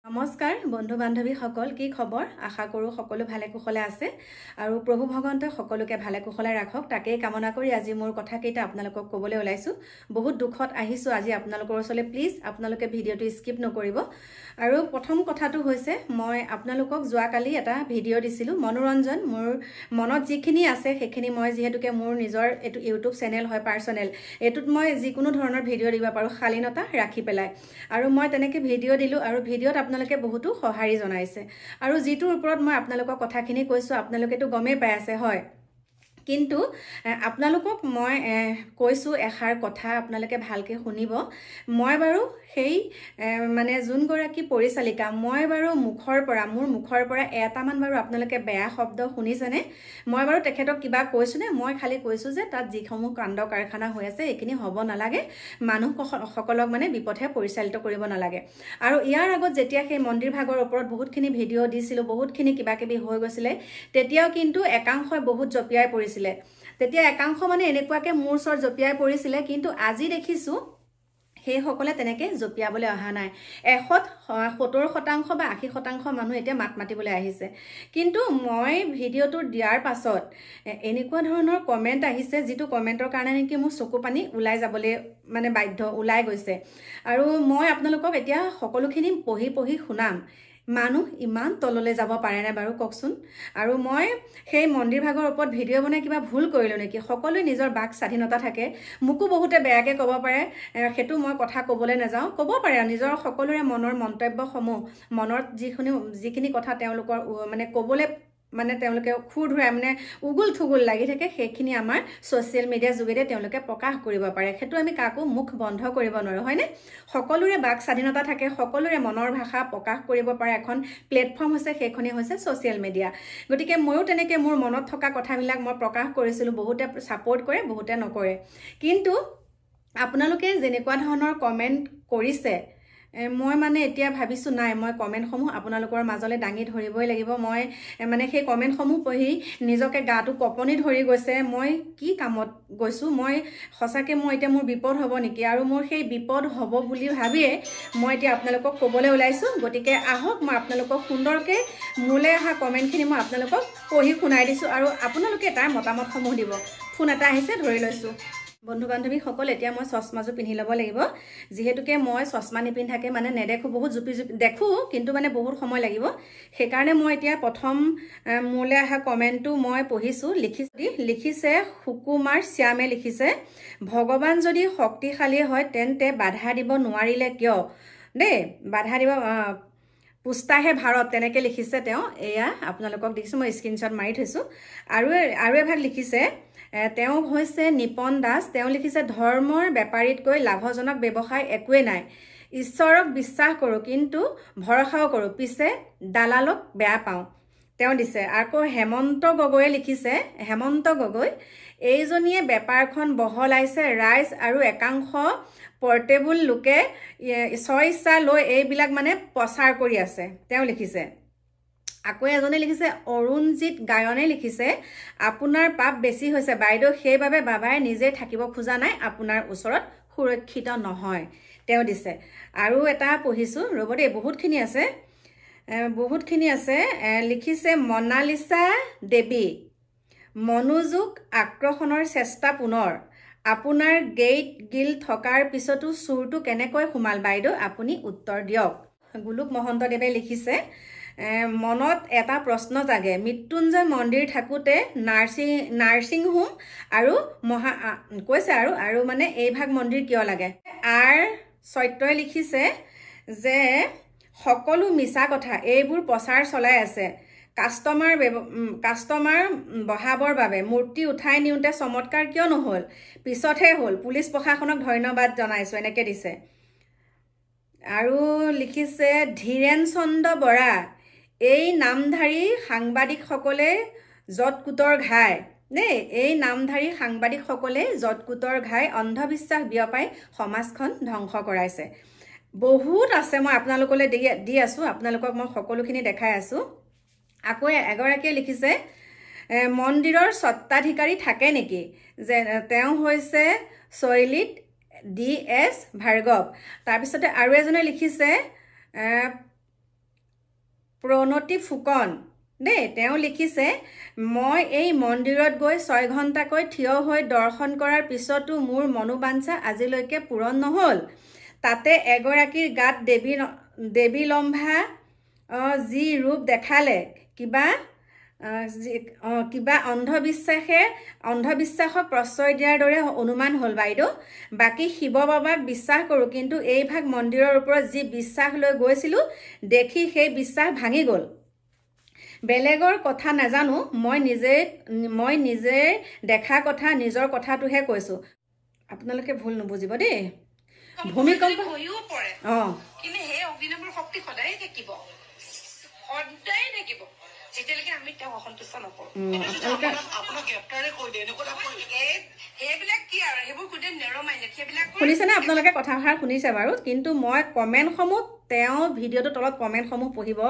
নমস্কাৰ বন্ধু বান্ধৱী সকল কি খবৰ আশা কৰো সকলো ভালে কুশলে আছে আৰু প্ৰভু ভগৱন্তই সকলোকে ভালে কুশলে ৰাখক তাকেই কামনা কৰি আজি মোৰ কথা কেইটা আপোনালোকক ক'বলৈ ওলাইছো বহুত দুখত আহিছো আজি আপোনালোকৰ ওচৰলৈ প্লিজ আপোনালোকে ভিডিওটো স্কিপ নকৰিব আৰু প্ৰথম কথাটো হৈছে মই আপোনালোকক যোৱাকালি এটা ভিডিও দিছিলো মনোৰঞ্জন মোৰ মনত যিখিনি আছে সেইখিনি মই যেহেতুকে মোৰ নিজৰ এটো ইউটিউব চেনেল হয় পাৰ্সোনেল এটুত মই যিকোনো ধৰণৰ ভিডিও দিব পাৰো শালীনতা ৰাখি পেলাই আৰু মই তেনেকৈ ভিডিও দিলো আৰু ভিডিওত আপোনালোকে বহুতো সহাৰি জনাইছে আৰু যিটোৰ ওপৰত মই আপোনালোকৰ কথাখিনি কৈছো আপোনালোকেতো গমে পাই আছে হয় কিন্তু আপোনালোকক মই কৈছো এখাৰ কথা আপোনালোকে ভালকে শুনিব মই বাৰু সেই মানে যোন গৰাকী পৰিচালিকা মই বাৰু মোৰ মুখৰ পৰা এটামান বাৰু আপোনালোকে বেয়া শব্দ শুনিছেনে মই বাৰু তেখেতক কিবা কৈছোনে মই খালি কৈছো যে তাত যিসমূহ কাণ্ড কাৰখানা হৈ আছে এখিনি হ'ব নালাগে মানুহ সকলক মানে বিপথে পৰিচালিত কৰিব নালাগে আৰু ইয়াৰ আগত যেতিয়া সেই মন্দিৰ ভাগৰ ওপৰত বহুতখিনি ভিডিও দিছিলো বহুতখিনি কিবা কিবি হৈ গৈছিলে তেতিয়াও কিন্তু একাংশই বহুত জপিয়াই পৰিছিলে তেতিয়া একাংশ মানে এনেকুৱাকে মোৰ ওচৰত জপিয়াই পৰিছিলে কিন্তু আজি দেখিছো সেই সকলে তেনেকে জপিয়াবলৈ অহা নাই 70% বা 80% মানুহ এতিয়া মাত মাতিবলৈ আহিছে কিন্তু মই ভিডিওটো দিয়াৰ পাছত এনেকুৱা ধৰণৰ কমেন্ট আহিছে যেটো কমেন্টৰ কাৰণে নেকি মোৰ চকু পানী উলাই যাবলৈ মানে বাধ্য উলাই গৈছে আৰু মই আপোনালোকক এতিয়া সকলোখিনি পঢ়ি শুনাম মানুহ ইমান তললৈ যাব পাৰে না বাৰু ককচোন আৰু মই সেই মন্দিৰ ভাগৰ ওপৰত ভিডিও বনাই কিবা ভুল কৰিলো নেকি সকলোৱে নিজৰ বাক স্বাধীনতা থাকে মুকু বহুতে বেয়াকে ক'ব পাৰে হেতু মই কথা ক'বলৈ নাযাও ক'ব পাৰে নিজৰ সকলোৰে মনৰ মন্তব্যসমূহ মনৰ যিখিনি কথা তেওঁলোকৰ মানে ক'বলৈ মানে তেওঁলোকে খুৰ ধুৰাই মানে উগুল থুগুল লাগি থাকে সেইখিনি আমাৰ সোশ্যাল মিডিয়া যোগেৰে তেওঁলোকে প্ৰকাশ কৰিব পাৰে হেতু আমি কাকো মুখ বন্ধ কৰিব নোৱাৰো হয়নে সকলোৰে বাক স্বাধীনতা থাকে সকলোৰে মনৰ ভাষা প্ৰকাশ কৰিব পাৰে এখন প্লেটফৰ্ম হৈছে সেইখনি হৈছে সোশ্যাল মিডিয়া গতিকে ময়ো তেনেকে মোৰ মনত থকা কথাবিলাক মই প্ৰকাশ কৰিছিলো বহুতে সাপোৰ্ট কৰে বহুতে নকৰে কিন্তু আপোনালোকে যেনেকুৱা ধৰণৰ কমেন্ট কৰিছে মই মানে এতিয়া ভাবিছো নাই মই কমেন্টসমূহ আপোনালোকৰ মাজলৈ দাঙি ধৰিবই লাগিব মই মানে সেই কমেন্টসমূহ পঢ়ি নিজকে গাটো কপনি ধৰি গৈছে মই কি কামত গৈছো মই সঁচাকে মই এতিয়া মোৰ বিপদ হ'ব নেকি আৰু মোৰ সেই বিপদ হ'ব বুলি ভাবিয়ে মই এতিয়া আপোনালোকক ক'বলৈ ওলাইছো গতিকে আহক মই আপোনালোকক সুন্দৰকে মোলে অহা কমেন্টখিনি মই আপোনালোকক পঢ়ি শুনাই দিছো আৰু আপোনালোকে তাৰ মতামতসমূহ দিব ফোন এটা আহিছে ধৰি লৈছো বন্ধু বান্ধৱী সকল এতিয়া মই চশমাজো পিন্ধি ল'ব লাগিব যেহেতুকে মই চশমা নিপিন্ধাকে মানে নেদেখো বহুত জুপি দেখো কিন্তু মানে বহুত সময় লাগিব সেইকাৰণে মই এতিয়া প্ৰথম মোলে অহা কমেন্টটো মই পঢ়িছো লিখিছে সুকুমাৰ শ্যামে লিখিছে ভগৱান যদি শক্তিশালী হয় তেন্তে বাধা দিব নোৱাৰিলে কিয় দে বাধা দিব পুস্তাহে ভাৰত তেনেকে লিখিছে তেওঁ এয়া আপোনালোকক দেখিছো মই স্ক্ৰিনশ্বট মাৰি থৈছো আৰু এভাগ লিখিছে তেওঁ হৈছে নিপন দাস তেওঁ লিখিছে ধৰ্মৰ বেপাৰীতকৈ লাভজনক ব্যৱসায় একোৱে নাই ঈশ্বৰক বিশ্বাস কৰো কিন্তু ভৰসাও কৰো পিছে দালালক বেয়া পাওঁ তেওঁ দিছে আকৌ হেমন্ত গগৈয়ে লিখিছে হেমন্ত গগৈ এইজনীয়ে বেপাৰখন বহলাইছে ৰাইজ আৰু একাংশ পৰ্টেবল লোকে ইচ্ছা লৈ এইবিলাক মানে প্ৰচাৰ কৰি আছে তেওঁ লিখিছে আকৌ এজনে লিখিছে অৰুণজিত গায়নে লিখিছে আপোনাৰ পাপ বেছি হৈছে বাইদেউ সেইভাবে বাবাই নিজে থাকিব খোজা নাই আপোনাৰ ওচৰত সুৰক্ষিত নহয় তেওঁ দিছে আৰু এটা পঢ়িছো ৰবদে বহুতখিনি আছে লিখিছে মনালিসা দেৱী মনোযোগ আক্ৰমণৰ চেষ্টা পুনৰ আপোনাৰ গেট গিল থকাৰ পিছতো চুৰটো কেনেকৈ সোমাল বাইদেউ আপুনি উত্তৰ দিয়ক গুলুক মহন্ত দেৱে লিখিছে মনত এটা প্ৰশ্ন জাগে মৃত্যুঞ্জয় মন্দিৰ থাকুতে নাৰ্সিং হোম আৰু কৈছে আৰু মানে এই ভাগ মন্দিৰ কিয় লাগে আৰ সত্যই লিখিছে যে সকলো মিছা কথা এইবোৰ প্ৰচাৰ চলাই আছে কাষ্টমাৰ বহাবৰ বাবে মূৰ্তি উঠাই নিউতে চমৎকাৰ কিয় নহল পিছতহে হল পুলিচ প্ৰশাসনক ধন্যবাদ জনাইছো এনেকে দিছে আৰু লিখিছে ধীৰেন চন্দ্ৰ বৰা এই নামধাৰী সাংবাদিকসকলে জটকুটৰ ঘাই দেই এই নামধাৰী সাংবাদিকসকলে জটকুটৰ ঘাই অন্ধবিশ্বাস বিয়পাই সমাজখন ধ্বংস কৰাইছে বহুত আছে মই আপোনালোকলৈ দি আছো আপোনালোকক মই সকলোখিনি দেখাই আছো আকৌ এগৰাকীয়ে লিখিছে মন্দিৰৰ সত্তাধিকাৰী থাকে নেকি যে তেওঁ হৈছে শৈলিত DS ভাৰ্গৱ তাৰ পিছতে আৰু এজনে লিখিছে প্ৰণতি ফুকন দেই তেওঁ লিখিছে মই এই মন্দিৰত গৈ 6 ঘণ্টাকৈ থিয় হৈ দৰ্শন কৰাৰ পিছতো মোৰ মনোবাঞ্ছা আজিলৈকে পূৰণ নহ'ল তাতে এগৰাকীৰ গাত দেৱী লম্ভা যি ৰূপ দেখালে কিবা অন্ধবিশ্বাসক প্ৰশ্ৰয় দিয়াৰ দৰে অনুমান হ'ল বাইদেউ বাকী শিৱ বাবাক বিশ্বাস কৰোঁ কিন্তু এই ভাগ মন্দিৰৰ ওপৰত যি বিশ্বাস লৈ গৈছিলোঁ দেখি সেই বিশ্বাস ভাঙি গ'ল বেলেগৰ কথা নাজানো মই নিজে দেখা কথা নিজৰ কথাটোহে কৈছোঁ আপোনালোকে ভুল নুবুজিব দেই ভূমিকম্প কিন্তু সেই অগ্নিনাভৰ শক্তি সদায় থাকিব যেতিয়ালৈকে আমি তেওঁক অসন্তুষ্ট নকৰোঁ শুনিছেনে আপোনালোকে কথাষাৰ শুনিছে বাৰু কিন্তু মই কমেণ্টসমূহ তেওঁ ভিডিঅ'টোৰ তলত কমেণ্টসমূহ পঢ়িব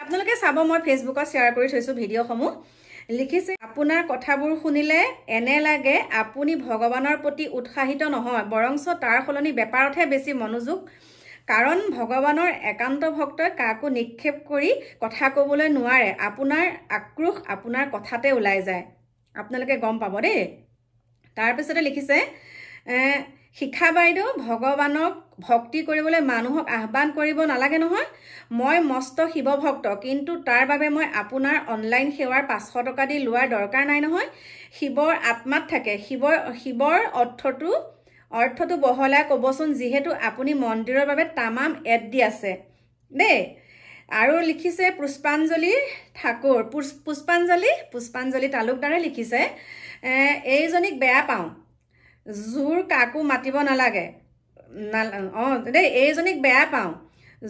আপোনালোকে চাব মই ফেচবুকত শ্বেয়াৰ কৰি থৈছোঁ ভিডিঅ'সমূহ লিখিছে আপোনাৰ কথাবোৰ শুনিলে এনে লাগে আপুনি ভগৱানৰ প্ৰতি উৎসাহিত নহয় বৰঞ্চ তাৰ সলনি বেপাৰতহে বেছি মনোযোগ কাৰণ ভগৱানৰ একান্ত ভক্তই কাকো নিক্ষেপ কৰি কথা ক'বলৈ নোৱাৰে আপোনাৰ আক্ৰোশ আপোনাৰ কথাতে ওলাই যায় আপোনালোকে গম পাব দেই তাৰপিছতে লিখিছে শিক্ষা বাইদেউ ভগৱানক ভক্তি কৰিবলৈ মানুহক আহ্বান কৰিব নালাগে নহয় মই মস্ত শিৱ ভক্ত কিন্তু তাৰ বাবে মই আপোনাৰ অনলাইন সেৱাৰ 500 টকা দি লোৱাৰ দৰকাৰ নাই নহয় শিৱৰ আত্মাত থাকে শিৱৰ অৰ্থটো বহলাই ক'বচোন যিহেতু আপুনি মন্দিৰৰ বাবে তামাম এড দি আছে দেই আৰু লিখিছে পুষ্পাঞ্জলি ঠাকুৰ পুষ্পাঞ্জলি তালুকদাৰে লিখিছে এইজনীক বেয়া পাওঁ জোৰ কাকো মাতিব নালাগে দেই এইজনীক বেয়া পাওঁ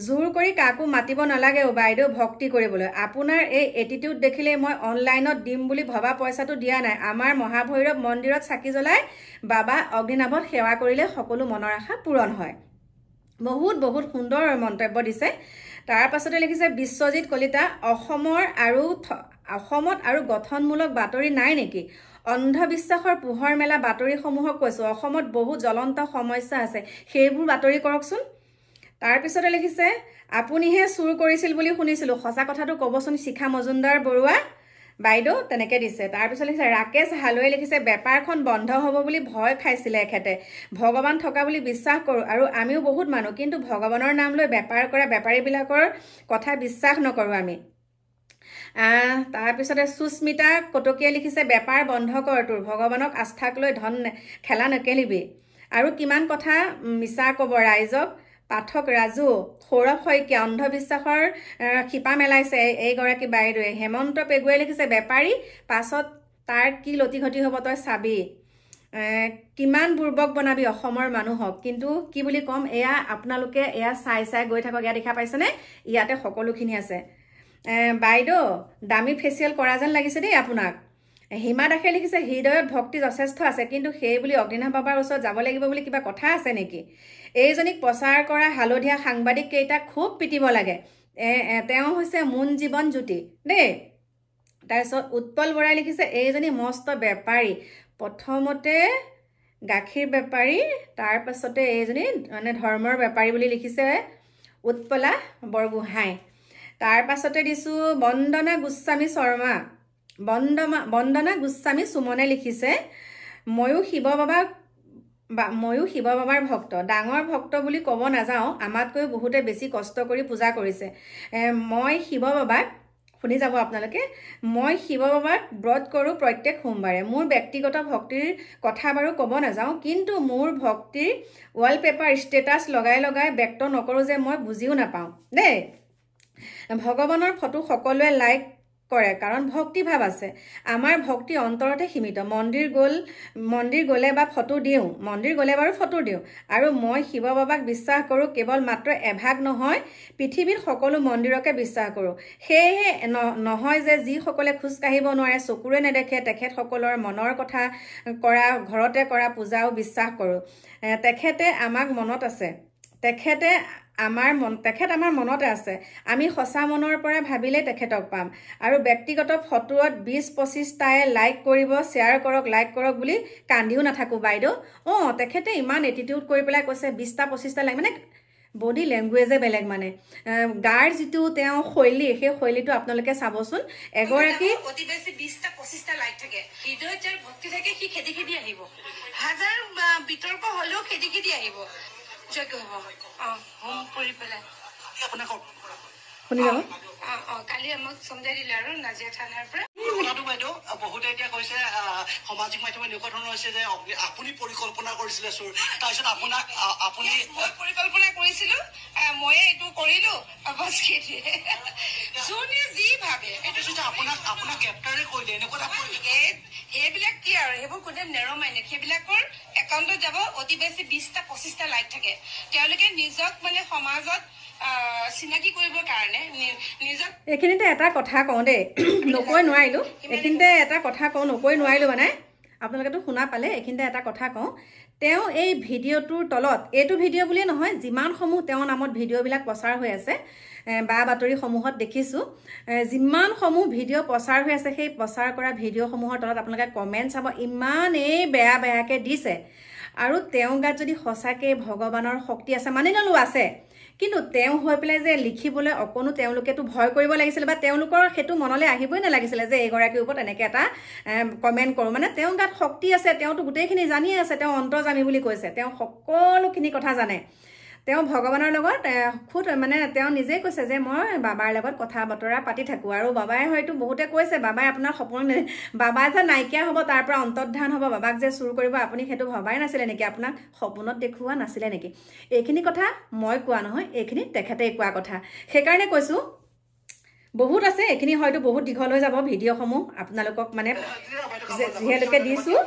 জোৰ কৰি কাকো মাতিব নালাগে বাইদেউ ভক্তি কৰিবলৈ আপোনাৰ এই এটিটিউড দেখিলে মই অনলাইনত দিম বুলি ভবা পইচাটো দিয়া নাই আমাৰ মহাভৈৰৱ মন্দিৰত চাকি জ্বলাই বাবা অগ্নিনাভত সেৱা কৰিলে সকলো মনৰ আশা পূৰণ হয় বহুত বহুত সুন্দৰ মন্তব্য দিছে তাৰ পাছতে লিখিছে বিশ্বজিৎ কলিতা অসমত আৰু গঠনমূলক বাতৰি নাই নেকি অন্ধবিশ্বাসৰ পোহৰ মেলা বাতৰিসমূহক কৈছোঁ অসমত বহু জ্বলন্ত সমস্যা আছে সেইবোৰ বাতৰি কৰকচোন তাৰপিছতে লিখিছে আপুনিহে চুৰ কৰিছিল বুলি শুনিছিলোঁ সঁচা কথাটো ক'বচোন শিখা মজুমদাৰ বৰুৱা বাইদেউ তেনেকৈ দিছে তাৰপিছত লিখিছে ৰাকেশ হালৈয়ে লিখিছে বেপাৰখন বন্ধ হ'ব বুলি ভয় খাইছিলে এখেতে ভগৱান থকা বুলি বিশ্বাস কৰোঁ আৰু আমিও বহুত মানুহ কিন্তু ভগৱানৰ নাম লৈ বেপাৰ কৰা বেপাৰীবিলাকৰ কথা বিশ্বাস নকৰোঁ আমি তাৰপিছতে সুস্মিতা কটকীয়ে লিখিছে বেপাৰ বন্ধ কৰ তোৰ ভগৱানক আস্থাক লৈ ধন খেলা নেকেলিবি আৰু কিমান কথা মিছা ক'ব ৰাইজক পাঠক ৰাজু সৌৰভ শইকীয়া অন্ধবিশ্বাসৰ শিপা মেলাইছে এইগৰাকী বাইদেৱে হেমন্ত পেগুৱে লিখিছে বেপাৰী পাছত তাৰ কি লতিঘটি হ'ব তই চাবি কিমান বুৰ্বক বনাবি অসমৰ মানুহক কিন্তু কি বুলি ক'ম এয়া আপোনালোকে এয়া চাই গৈ থাকক এয়া দেখা পাইছেনে ইয়াতে সকলোখিনি আছে বাইদেউ দামী ফেচিয়েল কৰা যেন লাগিছে দেই আপোনাক হিমা দাসে লিখিছে হৃদয়ত ভক্তি যথেষ্ট আছে কিন্তু সেই বুলি অগ্নিনাভ বাবাৰ ওচৰত যাব লাগিব বুলি কিবা কথা আছে নেকি এইজনীক প্ৰচাৰ কৰা হালধীয়া সাংবাদিক কেইটাক খুব পিটিব লাগে তেওঁ হৈছে মোন জীৱন জ্যোতি দেই তাৰপিছত উৎপল বৰাই লিখিছে এইজনী মস্ত বেপাৰী প্ৰথমতে গাখীৰ বেপাৰী তাৰপাছতে এইজনী মানে ধৰ্মৰ বেপাৰী বুলি লিখিছে উৎপলা বৰগোহাঁই তাৰপাছতে দিছোঁ বন্দনা গোস্বামী সুমনে লিখিছে ময়ো শিৱ বাবাৰ ভক্ত ডাঙৰ ভক্ত বুলি ক'ব নাযাওঁ আমাতকৈ বহুতে বেছি কষ্ট কৰি পূজা কৰিছে মই শিৱ বাবাক শুনি যাব আপোনালোকে মই শিৱ বাবাক ব্ৰত কৰোঁ প্ৰত্যেক সোমবাৰে মোৰ ব্যক্তিগত ভক্তিৰ কথা বাৰু ক'ব নাযাওঁ কিন্তু মোৰ ভক্তিৰ ৱালপেপাৰ ষ্টেটাছ লগাই ব্যক্ত নকৰোঁ যে মই বুজিও নাপাওঁ দেই ভগৱানৰ ফটো সকলোৱে লাইক কৰে কাৰণ ভক্তি ভাৱ আছে আমাৰ ভক্তি অন্তৰতে সীমিত মন্দিৰ গ'লে বা ফটো দিওঁ মন্দিৰ গ'লে বাৰু ফটো দিওঁ আৰু মই শিৱ বাবাক বিশ্বাস কৰোঁ কেৱল মাত্ৰ এভাগ নহয় পৃথিৱীৰ সকলো মন্দিৰকে বিশ্বাস কৰোঁ সেয়েহে নহয় যে যিসকলে খোজ কাঢ়িব নোৱাৰে চকুৰে নেদেখে তেখেতসকলৰ মনৰ কথা কৰা ঘৰতে কৰা পূজাও বিশ্বাস কৰোঁ তেখেত আমাৰ মনতে আছে আমি সঁচা মনৰ পৰা ভাবিলে তেখেতক পাম আৰু ব্যক্তিগত ফটোত 20-25টাই লাইক কৰিব শ্বেয়াৰ কৰক লাইক কৰক বুলি কান্দিও নাথাকোঁ বাইদেউ তেখেতে ইমান এটিটিউড কৰি পেলাই কৈছে 20টা 25টা লাইক মানে বডি লেংগুৱেজে বেলেগ মানে গাৰ যিটো তেওঁ শৈলী সেই শৈলীটো আপোনালোকে চাবচোন এগৰাকী অতি বেছি 20টা 25টা লাইক থাকে হৃদয়ত যাৰ ভক্তি থাকে সি খেদি খেদি আহিব হাজাৰ বিতৰ্ক হলেও খেদি খেদি আহিব যজ্ঞ হ'ব হোম কৰি পেলাই আপোনাক শুনি যাব কালি আমাক সমজাই দিলে আৰু নাজিয়া থানাৰ পৰা কথাটো বাইদেউ বহুতে এতিয়া কৈছে সামাজিক মাধ্যমে এনেকুৱা ধৰণৰ হৈছে যে আপুনি পৰিকল্পনা কৰিছিলে চোৰ তাৰপিছত আপুনি পৰিকল্পনা কৰিছিলো ময়ে এইটো কৰিলো যোনে যি ভাবে আপোনাক গ্ৰেপ্তাৰে কৰিলে এনেকুৱা সেইবিলাক কি আৰু সেইবোৰ কোনে নেৰমাইনে সেইবিলাকৰ একাউণ্টত যাব অতি বেছি 20টা 25টা লাইক থাকে তেওঁলোকে নিজক মানে সমাজত চিনাকি কৰিবৰ কাৰণে নিজক এইখিনিতে এটা কথা কওঁ দেই নকৈ নোৱাৰিলো এইখিনিতে এটা কথা কওঁ নকৈ নোৱাৰিলো মানে আপোনালোকেতো শুনা পালে এইখিনিতে এটা কথা কওঁ তেওঁ এই ভিডিঅ'টোৰ তলত এইটো ভিডিঅ' বুলিয়ে নহয় যিমানসমূহ তেওঁৰ নামত ভিডিঅ'বিলাক প্ৰচাৰ হৈ আছে বা বাতৰিসমূহত দেখিছোঁ যিমানসমূহ ভিডিঅ' প্ৰচাৰ হৈ আছে সেই প্ৰচাৰ কৰা ভিডিঅ'সমূহৰ তলত আপোনালোকে কমেণ্ট চাব ইমানেই বেয়া বেয়াকৈ দিছে আৰু তেওঁ গাত যদি সঁচাকৈ ভগৱানৰ শক্তি আছে মানি নলো আছে কিন্তু তেওঁ হৈ পেলাই যে লিখিবলৈ অকণো তেওঁলোকেতো ভয় কৰিব লাগিছিল বা তেওঁলোকৰ সেইটো মনলৈ আহিবই নালাগিছিলে যে এইগৰাকীৰ ওপৰত এনেকৈ এটা কমেণ্ট কৰোঁ মানে তেওঁ গাত শক্তি আছে তেওঁতো গোটেইখিনি জানিয়ে আছে তেওঁ অন্তৰ্যামী বুলি কৈছে তেওঁ সকলোখিনি কথা জানে তেওঁ ভগৱানৰ লগত খুদ মানে তেওঁ নিজেই কৈছে যে মই বাবাৰ লগত কথা বতৰা পাতি থাকোঁ আৰু বাবাই হয়তো বহুতে কৈছে বাবাই আপোনাৰ সপোন বাবা যে নাইকিয়া হ'ব তাৰ পৰা অন্তৰ্ধান হ'ব বাবাক যে চুৰ কৰিব আপুনি সেইটো ভবাই নাছিলে নেকি আপোনাক সপোনত দেখুওৱা নাছিলে নেকি এইখিনি কথা মই কোৱা নহয় এইখিনি তেখেতেই কোৱা কথা সেইকাৰণে কৈছোঁ বহুত আছে এইখিনি হয়তো বহুত দীঘল হৈ যাব ভিডিঅ'সমূহ আপোনালোকক মানে যিহেতুকে দিছোঁ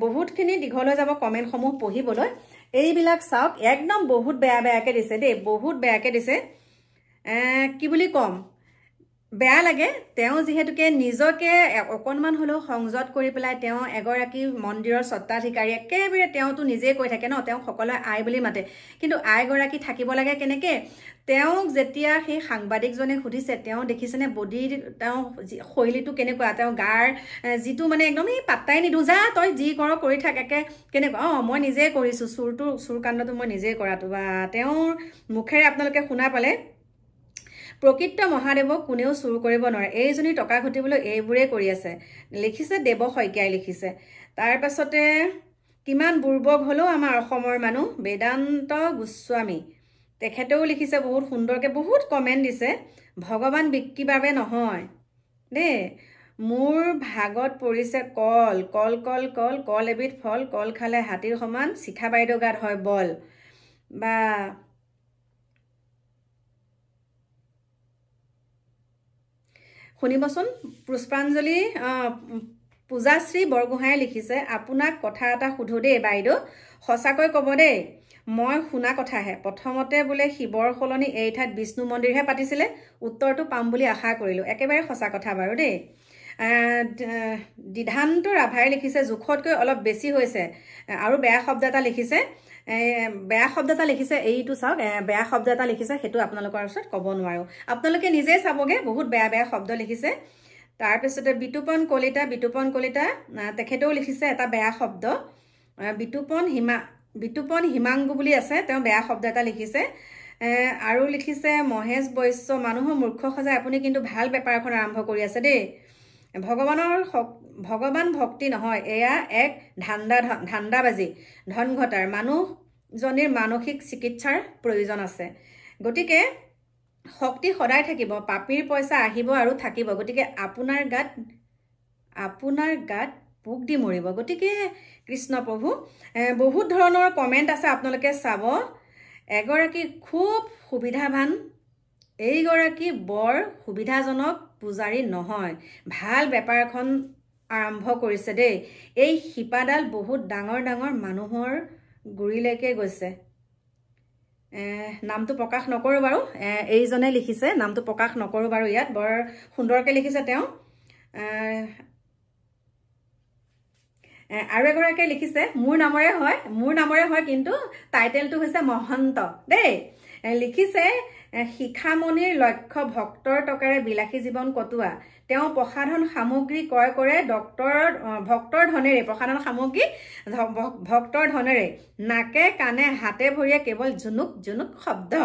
বহুতখিনি দীঘল হৈ যাব কমেণ্টসমূহ পঢ়িবলৈ এইবিলাক চাওক একদম বহুত বেয়া বেয়াকৈ দিছে দেই বহুত বেয়াকৈ দিছে কি বুলি ক'ম বেয়া লাগে তেওঁ যিহেতুকে নিজকে অকণমান হ'লেও সংযত কৰি পেলাই তেওঁ এগৰাকী মন্দিৰৰ স্বত্বাধিকাৰী একেবাৰে তেওঁতো নিজেই কৈ থাকে ন তেওঁ সকলোৱে আই বুলি মাতে কিন্তু আইগৰাকী থাকিব লাগে কেনেকৈ তেওঁক যেতিয়া সেই সাংবাদিকজনে সুধিছে তেওঁ দেখিছেনে বডিৰ তেওঁ শৈলীটো কেনেকুৱা তেওঁ গাৰ যিটো মানে একদম এই পাত্তাই নিদিওঁ যা তই যি কৰ কৰি থাক একে কেনেকুৱা মই নিজেই কৰিছোঁ চুৰ কাণ্ডটো মই নিজেই কৰাটো বা তেওঁৰ মুখেৰে আপোনালোকে শুনা পালে প্ৰকৃত মহাদেৱক কোনেও চুৰ কৰিব নোৱাৰে এইজনী টকা ঘটিবলৈ এইবোৰেই কৰি আছে লিখিছে দেৱ শইকীয়াই লিখিছে তাৰ পাছতে কিমান বুৰ্বক হ'লেও আমাৰ অসমৰ মানুহ বেদান্ত গোস্বামী তেখেতেও লিখিছে বহুত সুন্দৰকৈ বহুত কমেণ্ট দিছে ভগৱান বিক্ৰীৰ বাবে নহয় দেই মোৰ ভাগত পৰিছে কল কল কল কল কল এবিধ ফল কল খালে হাতীৰ সমান শিখা বাইদেউ গাত হয় বল বা শুনিবচোন পুষ্পাঞ্জলি পূজাশ্ৰী বৰগোহাঁয়ে লিখিছে আপোনাক কথা এটা সোধো দেই বাইদেউ সঁচাকৈ ক'ব দেই মই শুনা কথাহে প্ৰথমতে বোলে শিৱৰ সলনি এই ঠাইত বিষ্ণু মন্দিৰহে পাতিছিলে উত্তৰটো পাম বুলি আশা কৰিলোঁ একেবাৰে সঁচা কথা বাৰু দেই দিধান্ত ৰাভাই লিখিছে জোখতকৈ অলপ বেছি হৈছে আৰু বেয়া শব্দ এটা লিখিছে এইটো চাওক বেয়া শব্দ এটা লিখিছে সেইটো আপোনালোকৰ ওচৰত ক'ব নোৱাৰোঁ আপোনালোকে নিজেই চাবগৈ বহুত বেয়া বেয়া শব্দ লিখিছে তাৰপিছতে বিতুপন কলিতা তেখেতেও লিখিছে এটা বেয়া শব্দ বিতুপন হিমাংগু বুলি আছে তেওঁ বেয়া শব্দ এটা লিখিছে আৰু লিখিছে মহেশ বৈশ্য মানুহৰ মূৰ্খ সজাই আপুনি কিন্তু ভাল বেপাৰ এখন আৰম্ভ কৰি আছে দেই ভগৱান ভক্তি নহয় এয়া এক ধান্দাবাজি ধন ঘটাৰ মানুহজনীৰ মানসিক চিকিৎসাৰ প্ৰয়োজন আছে গতিকে শক্তি সদায় থাকিব পাপীৰ পইচা আহিব আৰু থাকিব গতিকে আপোনাৰ গাত পোক দি মৰিব গতিকে কৃষ্ণ প্ৰভু বহুত ধৰণৰ কমেণ্ট আছে আপোনালোকে চাব এগৰাকী খুব সুবিধাৱান এইগৰাকী বৰ সুবিধাজনক পূজাৰী নহয় ভাল বেপাৰ এখন আৰম্ভ কৰিছে দেই এই শিপাডাল বহুত ডাঙৰ ডাঙৰ মানুহৰ গুৰিলৈকে গৈছে নামটো প্ৰকাশ নকৰোঁ বাৰু এইজনে লিখিছে নামটো প্ৰকাশ নকৰোঁ বাৰু ইয়াত বৰ সুন্দৰকৈ লিখিছে তেওঁ আৰু এগৰাকীয়ে লিখিছে মোৰ নামৰে হয় কিন্তু টাইটেলটো হৈছে মহন্ত দেই লিখিছে শিখামণিৰ লক্ষ্য ভক্তৰ টকাৰে বিলাসী জীৱন কটোৱা তেওঁ প্ৰসাধন সামগ্ৰী ক্ৰয় কৰে ভক্তৰ ধনেৰে প্ৰসাধন সামগ্ৰী ভক্তৰ ধনেৰে নাকে কাণে হাতে ভৰিয়ে কেৱল জুনুক জুনুক শব্দ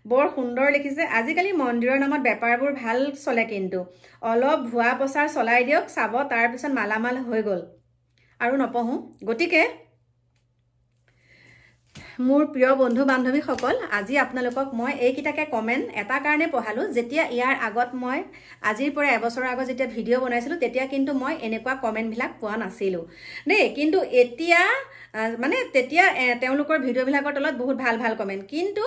বৰ সুন্দৰ লিখিছে আজিকালি মন্দিৰৰ নামত বেপাৰবোৰ ভাল চলে কিন্তু অলপ ভুৱা প্ৰচাৰ চলাই দিয়ক চাব তাৰ পিছত মালামাল হৈ গ'ল আৰু নপঢ়ো গতিকে মোৰ প্ৰিয় বন্ধু বান্ধৱীসকল আজি আপোনালোকক মই এইকেইটাকে কমেণ্ট এটা কাৰণে পঢ়ালোঁ যেতিয়া ইয়াৰ আগত মই আজিৰ পৰা এবছৰৰ আগত যেতিয়া ভিডিঅ' বনাইছিলোঁ তেতিয়া কিন্তু মই এনেকুৱা কমেণ্টবিলাক পোৱা নাছিলোঁ দেই কিন্তু এতিয়া মানে তেতিয়া তেওঁলোকৰ ভিডিঅ'বিলাকৰ তলত বহুত ভাল ভাল কমেণ্ট কিন্তু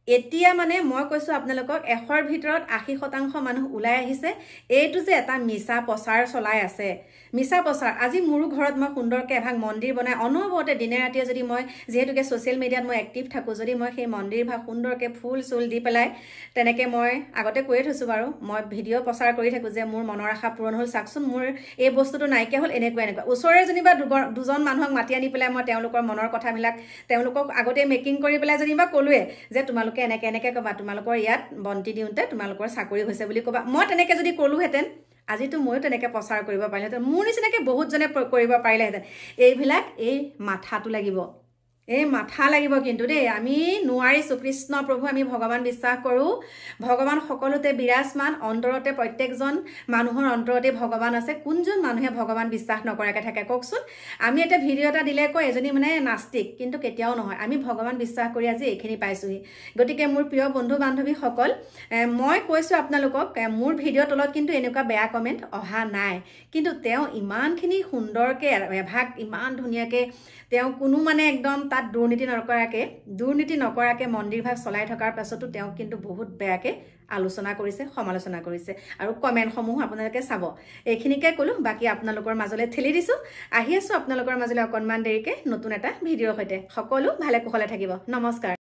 এতিয়া মানে মই কৈছোঁ আপোনালোকক 100ৰ ভিতৰত 80% মানুহ ওলাই আহিছে এইটো যে এটা মিছা প্ৰচাৰ চলাই আছে মিছা প্ৰচাৰ আজি মোৰো ঘৰত মই সুন্দৰকৈ এভাগ মন্দিৰ বনাই অনবৰতে দিনে ৰাতিয়ে যদি মই যিহেতুকে ছ'চিয়েল মিডিয়াত মই এক্টিভ থাকোঁ যদি মই সেই মন্দিৰ ভাগ সুন্দৰকৈ ফুল চুল দি পেলাই তেনেকৈ মই আগতে কৈয়ে থৈছোঁ বাৰু মই ভিডিঅ' প্ৰচাৰ কৰি থাকোঁ যে মোৰ মনৰ আশা পূৰণ হ'ল চাওকচোন মোৰ এই বস্তুটো নাইকিয়া হ'ল এনেকুৱা ওচৰৰে যেনিবা দুজন মানুহক মাতি আনি পেলাই মই তেওঁলোকৰ মনৰ কথাবিলাক তেওঁলোকক আগতে মেকিং কৰি পেলাই যেনিবা ক'লোৱে যে তোমালোকে এনেকৈ ক'বা তোমালোকৰ ইয়াত বন্তি দিওঁতে তোমালোকৰ চাকৰি হৈছে বুলি ক'বা মই তেনেকৈ যদি ক'লোহেঁতেন আজিতো ময়ো তেনেকৈ প্ৰচাৰ কৰিব পাৰিলোহেঁতেন মোৰ নিচিনাকৈ বহুতজনে কৰিব পাৰিলেহেঁতেন এইবিলাক এই মাথাটো লাগিব এই মাথা লাগিব কিন্তু দেই আমি নোৱাৰিছোঁ কৃষ্ণ প্ৰভু আমি ভগৱান বিশ্বাস কৰোঁ ভগৱান সকলোতে বিৰাজমান অন্তৰতে প্ৰত্যেকজন মানুহৰ অন্তৰতে ভগৱান আছে কোনজন মানুহে ভগৱান বিশ্বাস নকৰাকৈ থাকে কওকচোন আমি এটা ভিডিঅ' এটা দিলে কয় এজনী মানে নাস্তিক কিন্তু কেতিয়াও নহয় আমি ভগৱান বিশ্বাস কৰি আজি এইখিনি পাইছোঁহি গতিকে মোৰ প্ৰিয় বন্ধু বান্ধৱীসকল মই কৈছোঁ আপোনালোকক মোৰ ভিডিঅ'ৰ তলত কিন্তু এনেকুৱা বেয়া কমেণ্ট অহা নাই কিন্তু তেওঁ ইমানখিনি সুন্দৰকৈ এভাগ ইমান ধুনীয়াকৈ তেওঁ কোনো মানে একদম তাত দুৰ্নীতি নকৰাকৈ মন্দিৰভাগ চলাই থকাৰ পাছতো তেওঁ কিন্তু বহুত বেয়াকৈ আলোচনা কৰিছে সমালোচনা কৰিছে আৰু কমেণ্টসমূহ আপোনালোকে চাব এইখিনিকে ক'লোঁ বাকী আপোনালোকৰ মাজলৈ ঠেলি দিছোঁ আহি আছোঁ আপোনালোকৰ মাজলৈ অকণমান দেৰিকৈ নতুন এটা ভিডিঅ'ৰ সৈতে সকলো ভালে কুশলে থাকিব নমস্কাৰ